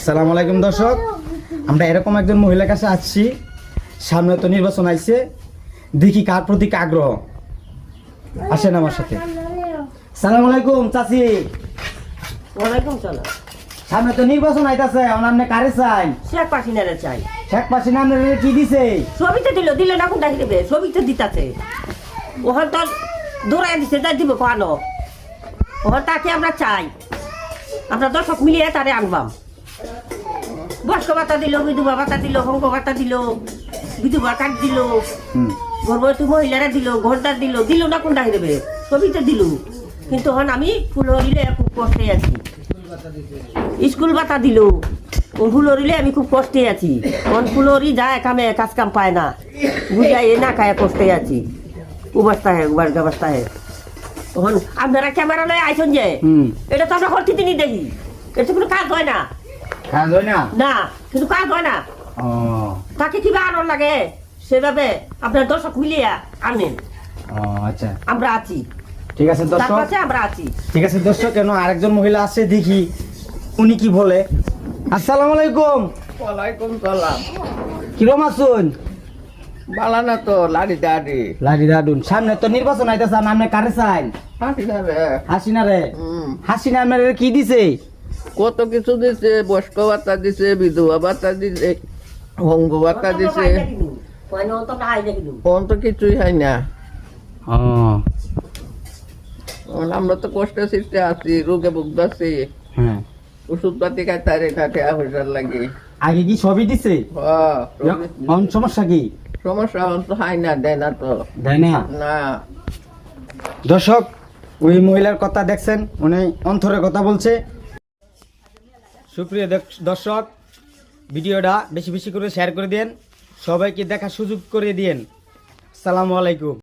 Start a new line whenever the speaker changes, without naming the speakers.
আসসালামু আলাইকুম দর্শক, আমরা এরকম একজন মহিলার কাছে আসছি। সামনে তো নির্বাচন আইছে, দেখি কার প্রতি আগ্রহ। আসেন আমার সাথে। আসসালামু আলাইকুম চাচি।
ওয়ালাইকুম সালাম।
সামনে তো নির্বাচন আইতাছে, আপনি কারে চাই?
শেখ হাসিনারে চাই।
শেখ হাসিনা আপনাদের কি দিছে?
ছবিতে দিল না কোন ডাকি দেবে, ছবিতে দিতাছে। ওখান তো দৌড়াই দিছে, যাই দিব কানো। ওখান তাকে আমরা চাই, আমরা দর্শক মিলিয়ে তারে আনবাম। বয়স্ক ভাতা দিল, বিধবা ভাতা দিল, হঙ্গ ভাতা দিল, বিধবা কার্ড দিল, গর্ভবতী মহিলারা দিল, ঘরদার দিল না কোন ডাকি দেবে, ছবিতে দিল। কিন্তু হন আমি ফুলহরিলে খুব কষ্টে আছি। স্কুল ভাতা দিল, ফুলহরিলে আমি খুব কষ্টে আছি। হন ফুলহরি যায় কামে, কাজ কাম পায় না, বুঝাই না খায় কষ্টে আছি। উবাস্তা হে উবাস্তা হে। তখন আপনারা ক্যামেরা লয়ে আইসন যে, এটা তো আমরা হরতি দিনই দেখি, এটা কোনো কাজ হয় না।
কাজ হয় না?
না, কিন্তু কাজ হয় না।
ও
তাকে কিভাবে আনন্দ লাগে সেভাবে আপনার দর্শক মিলিয়ে আনেন।
আচ্ছা,
আমরা আছি,
ঠিক আছে
তার
দর্শক।
কাছে আমরা আছি।
ঠিক আছে দর্শক, কেন আরেকজন মহিলা আছে দেখি উনি কি বলে। আসসালামু আলাইকুম।
ওয়ালাইকুম সালাম।
কিরম আছুন?
বালা না তো লাড়ি দাড়ি
লাড়ি দাদুন, সামনে তো নির্বাচন আইতাছে, আপনি কারে চাই?
হাসিনা রে।
হাসিনা রে। হাসিনা আপনাদের কি দিছে?
কত কিছু দিছে, বয়স্ক ভাতা দিছে, বিধবা ভাতা দিছে, ভঙ্গ ভাতা দিছে, কোন তো কিছুই হয় না। আমরা তো কষ্টে সৃষ্টি আছি, রোগে ভুগতেছি,
হ্যাঁ।
ওষুধ পাতি খাইতে খাটে হইবার লাগে।
আগে কি সবই দিছে? সমস্যা কি?
সমস্যা তো হয় না, দেয় না তো।
দেয় না?
না।
দর্শক, ওই মহিলার কথা দেখছেন, উনি অন্তরের কথা বলছে। সুপ্রিয় দর্শক, ভিডিওটা বেশি বেশি করে শেয়ার করে দিন, সবাইকে দেখার সুযোগ করে দিন। আসসালামু আলাইকুম।